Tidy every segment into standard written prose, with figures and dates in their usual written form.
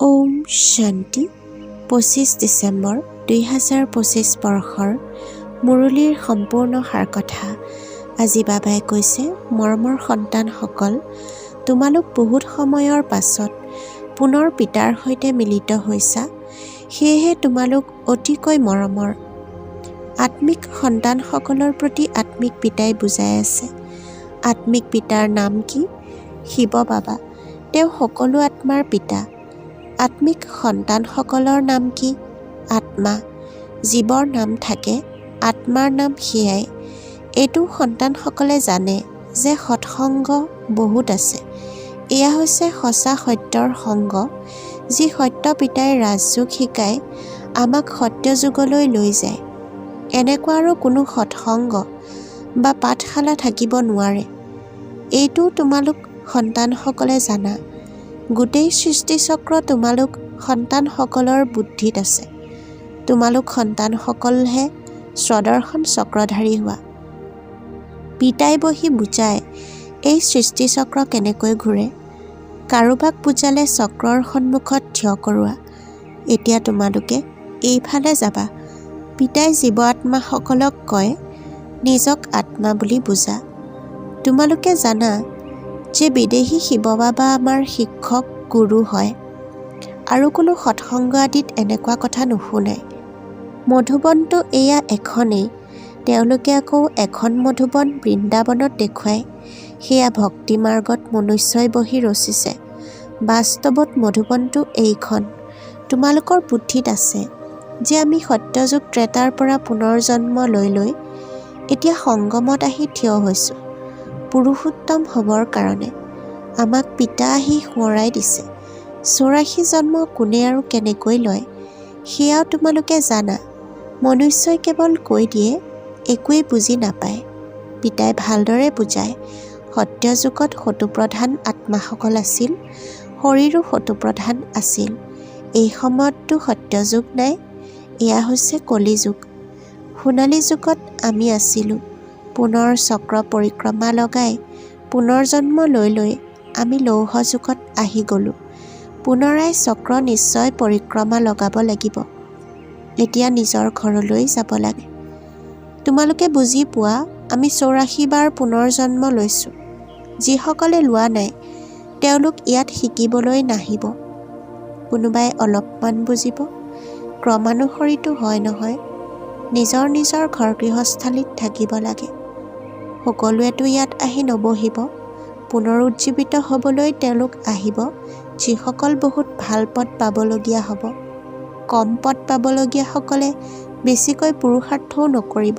ওম শান্তি ২৫ ডিচেম্বৰ ২০২৫ বৰ্ষৰ মুৰলীৰ সম্পূৰ্ণ সাৰকথা। আজি বাবাই কৈছে, মৰমৰ সন্তানসকল, তোমালোক বহুত সময়ৰ পাছত পুনৰ পিতাৰ সৈতে মিলিত হৈছা, সেয়েহে তোমালোক অতিকৈ মৰমৰ। আত্মিক সন্তানসকলৰ প্ৰতি আত্মিক পিতাই বুজাই আছে। আত্মিক পিতাৰ নাম কি? শিৱ বাবা। তেওঁ সকলো আত্মাৰ পিতা। আত্মিক সন্তানসকলৰ নাম কি? আত্মা। জীৱৰ নাম থাকে, আত্মাৰ নাম সেয়াই। এইটো সন্তানসকলে জানে যে সৎসংগ বহুত আছে। এয়া হৈছে সঁচা সত্যৰ সংগ, যি সত্য পিতাই ৰাজযোগ শিকাই আমাক সত্যযুগলৈ লৈ যায়। এনেকুৱা আৰু কোনো সৎসংগ বা পাঠশালা থাকিব নোৱাৰে। এইটো তোমালোক সন্তানসকলে জানা। গোটেই সৃষ্টিচক্ৰ তোমালোক সন্তানসকলৰ বুদ্ধিত আছে। তোমালোক সন্তানসকলহে স্বদৰ্শন চক্ৰধাৰী হোৱা। পিতাই বহি বুজায় এই সৃষ্টিচক্ৰ কেনেকৈ ঘূৰে। কাৰোবাক বুজালে চক্ৰৰ সন্মুখত থিয় কৰোৱা। এতিয়া তোমালোকে এইফালে যাবা। পিতাই জীৱ আত্মাসকলক কয়, নিজক আত্মা বুলি বুজা। তোমালোকে জানা যে বিদেশী শিৱ বাবা আমাৰ শিক্ষক গুৰু হয়, আৰু কোনো সৎসংগ আদিত এনেকুৱা কথা নুশুনাই। মধুবনটো এয়া এখনেই, তেওঁলোকে আকৌ এখন মধুবন বৃন্দাবনত দেখুৱায়। সেয়া ভক্তি মাৰ্গত মনুষ্যই বহি ৰচিছে। বাস্তৱত মধুবনটো এইখন। তোমালোকৰ বুদ্ধিত আছে যে আমি সত্যযুগ ত্ৰেতাৰ পৰা পুনৰ জন্ম লৈ এতিয়া সংগমত আহি থিয় হৈছোঁ। পুৰুষোত্তম হ'বৰ কাৰণে আমাক পিতা আহি সোঁৱৰাই দিছে। ৮৪ জন্ম কোনে আৰু কেনেকৈ লয়, সেয়াও তোমালোকে জানা। মনুষ্যই কেৱল কৈ দিয়ে, একোৱেই বুজি নাপায়। পিতাই ভালদৰে বুজায়। সত্যযুগত শত্ৰুপ্ৰধান আত্মাসকল আছিল, শৰীৰো শত্ৰুপ্ৰধান আছিল। এই সময়ততো সত্যযুগ নাই, এয়া হৈছে কলিযুগ। সোণালী যুগত আমি আছিলোঁ। পুনৰ চক্ৰ পৰিক্ৰমা লগাই পুনৰ জন্ম লৈ আমি লৌহ যুগত আহি গ'লোঁ। পুনৰাই চক্ৰ নিশ্চয় পৰিক্ৰমা লগাব লাগিব। এতিয়া নিজৰ ঘৰলৈ যাব লাগে। তোমালোকে বুজি পোৱা, আমি ৮৪ বাৰ পুনৰ জন্ম লৈছোঁ। যিসকলে লোৱা নাই, তেওঁলোক ইয়াত শিকিবলৈ নাহিব। কোনোবাই অলপমান বুজিব। ক্ৰমানুসৰিতো হয় নহয়। নিজৰ নিজৰ ঘৰ গৃহস্থালীত থাকিব লাগে। সকলোৱেতো ইয়াত আহি নবহিব। পুনৰুজ্জীৱিত হ'বলৈ তেওঁলোক আহিব, যিসকল বহুত ভাল পদ পাবলগীয়া হ'ব। কম পদ পাবলগীয়াসকলে বেছিকৈ পুৰুষাৰ্থও নকৰিব।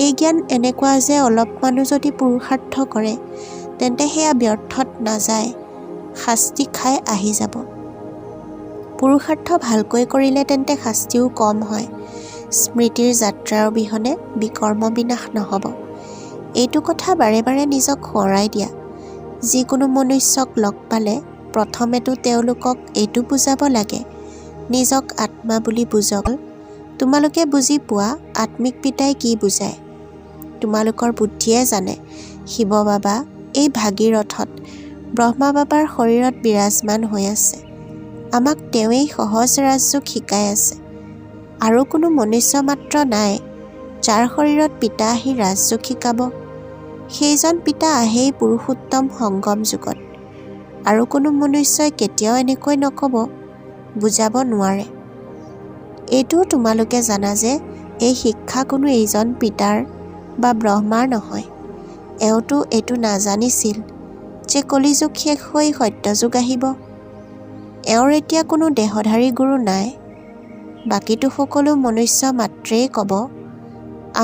এই জ্ঞান এনেকুৱা যে অলপমানো যদি পুৰুষাৰ্থ কৰে, তেন্তে সেয়া ব্যৰ্থত নাযায়, শাস্তি খাই আহি যাব। পুৰুষাৰ্থ ভালকৈ কৰিলে তেন্তে শাস্তিও কম হয়। স্মৃতিৰ যাত্ৰাৰ অবিহনে বিকৰ্ম বিনাশ নহ'ব। এইটো কথা বাৰে বাৰে নিজক সোঁৱৰাই দিয়া। যিকোনো মনুষ্যক লগ পালে প্ৰথমেতো তেওঁলোকক এইটো বুজাব লাগে, নিজক আত্মা বুলি বুজক। তোমালোকে বুজি পোৱা আত্মিক পিতাই কি বুজায়। তোমালোকৰ বুদ্ধিয়ে জানে। শিৱ বাবা এই ভাগীৰথত ব্ৰহ্মা বাবাৰ শৰীৰত বিৰাজমান হৈ আছে। আমাক তেওঁৱেই সহজ ৰাজযোগ শিকাই আছে। আৰু কোনো মনুষ্য মাত্ৰ নাই, যাৰ শৰীৰত পিতা আহি ৰাজযোগ শিকাব। সেইজন পিতা আহেই পুৰুষোত্তম সংগম যুগত। আৰু কোনো মনুষ্যই কেতিয়াও এনেকৈ নক'ব, বুজাব নোৱাৰে। এইটোও তোমালোকে জানা যে এই শিক্ষা কোনো এইজন পিতাৰ বা ব্ৰহ্মাৰ নহয়। এওঁতো এইটো নাজানিছিল যে কলিযুগ শেষ হৈ সত্যযুগ আহিব। এওঁৰ এতিয়া কোনো দেহধাৰী গুৰু নাই। বাকীটো সকলো মনুষ্য মাত্ৰেই ক'ব,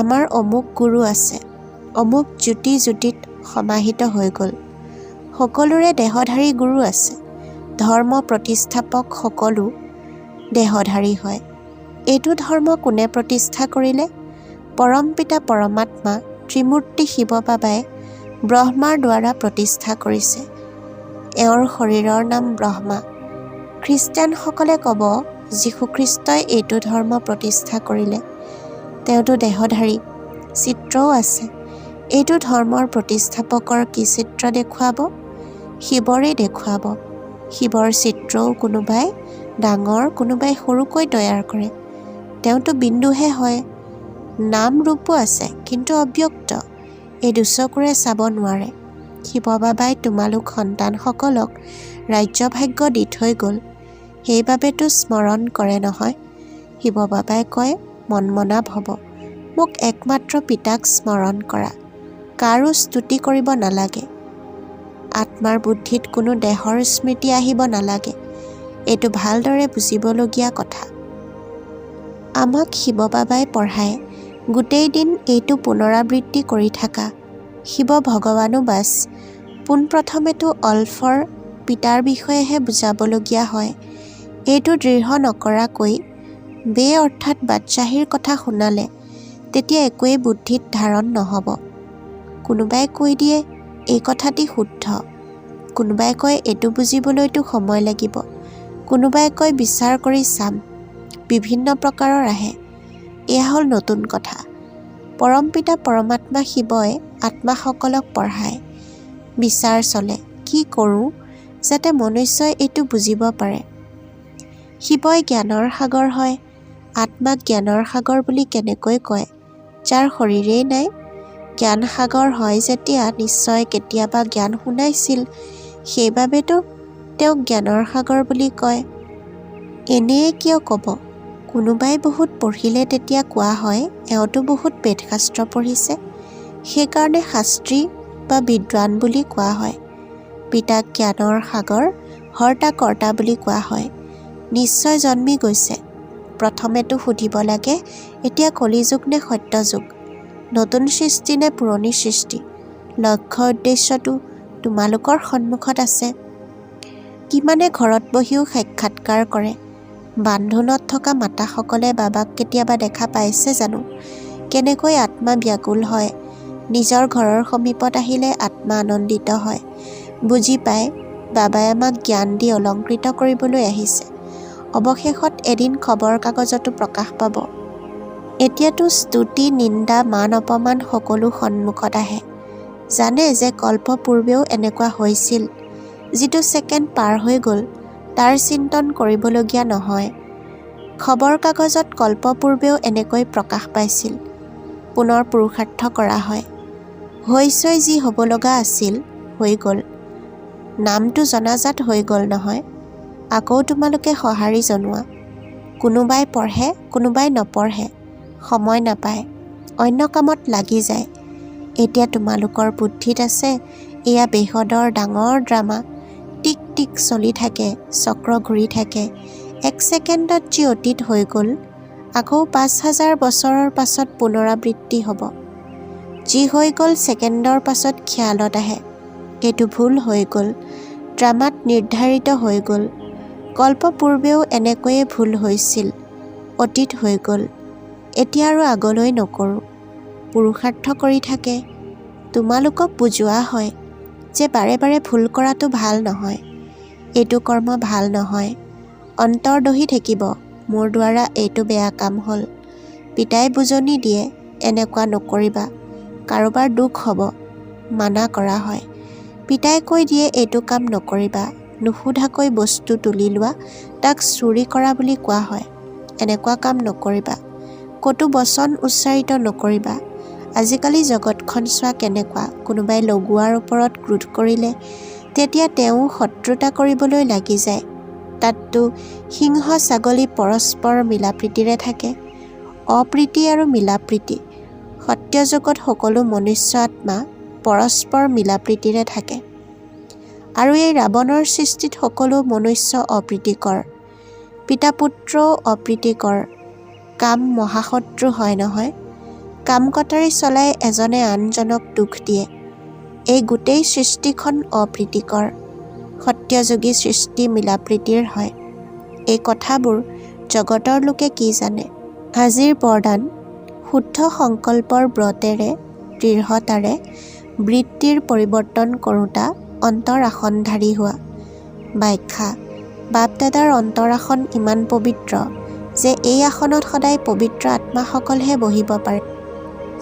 আমাৰ অমুক গুৰু আছে, অমুক জ্যোতিত সমাহিত হৈ গ'ল। সকলোৰে দেহধাৰী গুৰু আছে। ধৰ্ম প্ৰতিষ্ঠাপক সকলো দেহধাৰী হয়। এইটো ধৰ্ম কোনে প্ৰতিষ্ঠা কৰিলে? পৰম পিতা পৰমাত্মা ত্ৰিমূৰ্তি শিৱ বাবাই ব্ৰহ্মাৰ দ্বাৰা প্ৰতিষ্ঠা কৰিছে। এওঁৰ শৰীৰৰ নাম ব্ৰহ্মা। খ্ৰীষ্টানসকলে ক'ব, যীশুখ্ৰীষ্টই এইটো ধৰ্ম প্ৰতিষ্ঠা কৰিলে। তেওঁতো দেহধাৰী, চিত্ৰও আছে। এইটো ধৰ্মৰ প্ৰতিষ্ঠাপকৰ কি চিত্ৰ দেখুৱাব? শিৱৰে দেখুৱাব। শিৱৰ চিত্ৰও কোনোবাই ডাঙৰ কোনোবাই সৰুকৈ তৈয়াৰ কৰে। তেওঁতো বিন্দুহে হয়। নাম ৰূপো আছে কিন্তু অব্যক্ত, এই দুচকুৰে চাব নোৱাৰে। শিৱ বাবাই তোমালোক সন্তানসকলক ৰাজ্যভাগ্য দি থৈ গ'ল, সেইবাবেতো স্মৰণ কৰে নহয়। শিৱ বাবাই কয় মনমনাভ হ'ব, মোক একমাত্ৰ পিতাক স্মৰণ কৰা, কাৰো স্তুতি কৰিব নালাগে। আত্মাৰ বুদ্ধিত কোনো দেহৰ স্মৃতি আহিব নালাগে। এইটো ভালদৰে বুজিবলগীয়া কথা। আমাক শিৱ বাবাই পঢ়ায় গোটেই দিন এইটো পুনৰাবৃত্তি কৰি থাকা। শিৱ ভগৱানো বাছ পোনপ্ৰথমেতো অলফৰ পিতাৰ বিষয়েহে বুজাবলগীয়া হয়। এইটো দৃঢ় নকৰাকৈ বে অৰ্থাৎ বাদশ্বাহীৰ কথা শুনালে তেতিয়া একোৱেই বুদ্ধিত ধাৰণ নহ'ব। কোনোবাই কৈ দিয়ে এই কথাটি শুদ্ধ, কোনোবাই কয় এইটো বুজিবলৈতো সময় লাগিব, কোনোবাই কয় বিচাৰ কৰি চাম। বিভিন্ন প্ৰকাৰৰ আহে। এয়া হ'ল নতুন কথা। পৰমপিতা পৰমাত্মা শিৱই আত্মাসকলক পঢ়ায়। বিচাৰ চলে কি কৰোঁ যাতে মনুষ্যই এইটো বুজিব পাৰে। শিৱই জ্ঞানৰ সাগৰ হয়। আত্মাক জ্ঞানৰ সাগৰ বুলি কেনেকৈ কয়? যাৰ শৰীৰেই নাই। জ্ঞান সাগৰ হয় যেতিয়া নিশ্চয় কেতিয়াবা জ্ঞান শুনাইছিল, সেইবাবেতো তেওঁক জ্ঞানৰ সাগৰ বুলি কয়। এনেয়ে কিয় ক'ব? কোনোবাই বহুত পঢ়িলে তেতিয়া কোৱা হয় এওঁতো বহুত বেদশাস্ত্ৰ পঢ়িছে, সেইকাৰণে শাস্ত্ৰী বা বিদ্বান বুলি কোৱা হয়। পিতাক জ্ঞানৰ সাগৰ হৰ্তা কৰ্তা বুলি কোৱা হয়। নিশ্চয় জন্মি গৈছে। প্ৰথমেতো সুধিব লাগে এতিয়া কলিযুগ নে সত্যযুগ, নতুন সৃষ্টি নে পুৰণি সৃষ্টি। লক্ষ্য উদ্দেশ্যটো তোমালোকৰ সন্মুখত আছে। কিমানে ঘৰত বহিও সাক্ষাৎকাৰ কৰে। বান্ধোনত থকা মাতাসকলে বাবাক কেতিয়াবা দেখা পাইছে জানো? কেনেকৈ আত্মা ব্যাকুল হয়। নিজৰ ঘৰৰ সমীপত আহিলে আত্মা আনন্দিত হয়। বুজি পায় বাবাই আমাক জ্ঞান দি অলংকৃত কৰিবলৈ আহিছে। অৱশেষত এদিন খবৰ কাগজতো প্ৰকাশ পাব। এতিয়াতো স্তুতি নিন্দা মান অপমান সকলো সন্মুখত আহে। জানে যে কল্প পূৰ্বেও এনেকুৱা হৈছিল। যিটো ছেকেণ্ড পাৰ হৈ গ'ল তাৰ চিন্তন কৰিবলগীয়া নহয়। খবৰ কাগজত কল্প পূৰ্বেও এনেকৈ প্ৰকাশ পাইছিল। পুনৰ পুৰুষাৰ্থ কৰা হয়। হৈছৈ যি হ'ব লগা আছিল হৈ গ'ল। নামটো জনাজাত হৈ গ'ল নহয়। আকৌ তোমালোকে সঁহাৰি জনোৱা। কোনোবাই পঢ়ে কোনোবাই নপঢ়ে, সময় নাপায়, অন্য কামত লাগি যায়। এতিয়া তোমালোকৰ বুদ্ধিত আছে এয়া বেহদৰ ডাঙৰ ড্ৰামা। টিক টিক চলি থাকে, চক্ৰ ঘূৰি থাকে। এক ছেকেণ্ডত যি অতীত হৈ গ'ল আকৌ ৫,০০০ বছৰৰ পাছত পুনৰাবৃত্তি হ'ব। যি হৈ গ'ল ছেকেণ্ডৰ পাছত খিয়ালত আহে এইটো ভুল হৈ গ'ল, ড্ৰামাত নিৰ্ধাৰিত হৈ গ'ল। কল্প পূৰ্বেও এনেকৈয়ে ভুল হৈছিল, অতীত হৈ গ'ল। এতিয়া আৰু আগলৈ নকৰোঁ। পুৰুষাৰ্থ কৰি থাকে। তোমালোকক বুজোৱা হয় যে বাৰে বাৰে ভুল কৰাটো ভাল নহয়। এইটো কৰ্ম ভাল নহয়। অন্তৰ দহি থাকিব মোৰ দ্বাৰা এইটো বেয়া কাম হ'ল। পিতাই বুজনি দিয়ে এনেকুৱা নকৰিবা, কাৰোবাৰ দুখ হ'ব, মানা কৰা হয়। পিতাই কৈ দিয়ে এইটো কাম নকৰিবা, নুসুধাকৈ বস্তু তুলি লোৱা তাক চুৰি কৰা বুলি কোৱা হয়। এনেকুৱা কাম নকৰিবা, কটু বচন উচ্চাৰিত নকৰিবা। আজিকালি জগতখন চোৱা কেনেকুৱা। কোনোবাই লগোৱাৰ ওপৰত ক্ৰোধ কৰিলে তেতিয়া তেওঁ শত্ৰুতা কৰিবলৈ লাগি যায়। তাততো সিংহ ছাগলী পৰস্পৰ মিলাপ্ৰীতিৰে থাকে। অপ্ৰীতি আৰু মিলাপ্ৰীতি। সত্যযুগত সকলো মনুষ্য আত্মা পৰস্পৰ মিলাপ্ৰীতিৰে থাকে। আৰু এই ৰাৱণৰ সৃষ্টিত সকলো মনুষ্য অপ্ৰীতিকৰ। পিতা পুত্ৰও অপ্ৰীতিকৰ। কাম মহাশত্ৰু হয় নহয়। কাম কটাৰী চলাই এজনে আনজনক দুখ দিয়ে। এই গোটেই সৃষ্টিখন অপ্ৰীতিকৰ। সত্যযোগী সৃষ্টি মিলাপ্ৰীতিৰ হয়। এই কথাবোৰ জগতৰ লোকে কি জানে? আজিৰ বৰদান শুদ্ধ সংকল্পৰ ব্ৰতেৰে দৃঢ়তাৰে বৃত্তিৰ পৰিৱৰ্তন কৰোঁতা অন্তৰ আসনধাৰী হোৱা। ব্যাখ্যা: বাপ-দাদাৰ অন্তৰ আসন ইমান পবিত্ৰ যে এই আসনত সদায় পবিত্ৰ আত্মাসকলহে বহিব পাৰে।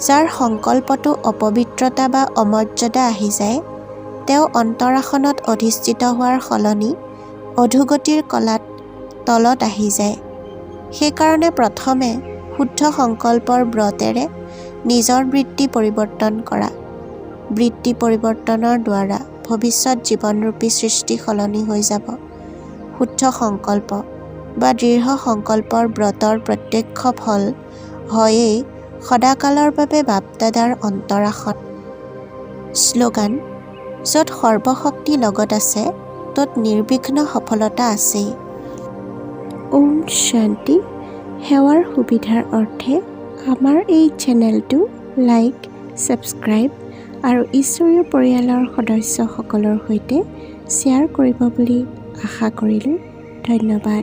যাৰ সংকল্পটো অপবিত্ৰতা বা অমৰ্যাদা আহি যায় তেওঁ অন্তৰ আসনত অধিষ্ঠিত হোৱাৰ সলনি অধোগতিৰ কলাত তলত আহি যায়। সেইকাৰণে প্ৰথমে শুদ্ধ সংকল্পৰ ব্ৰতেৰে নিজৰ বৃত্তি পৰিৱৰ্তন কৰা। বৃত্তি পৰিৱৰ্তনৰ দ্বাৰা ভৱিষ্যত জীৱনৰূপী সৃষ্টি সলনি হৈ যাব। শুদ্ধ সংকল্প বা দৃঢ় সংকল্পৰ ব্ৰতৰ প্ৰত্যক্ষ ফল হয়েই সদাকালৰ বাবে বাপদাদাৰ অন্তৰাসন। শ্লোগান: য'ত সৰ্বশক্তি লগত আছে ত'ত নিৰ্বিঘ্ন সফলতা আছেই। ওম শান্তি। সেৱাৰ সুবিধাৰ অৰ্থে আমাৰ এই চেনেলটো লাইক, ছাবস্ক্ৰাইব আৰু ঈশ্বৰীয় পৰিয়ালৰ সদস্যসকলৰ সৈতে শ্বেয়াৰ কৰিব বুলি আশা কৰিলোঁ। ধন্যবাদ।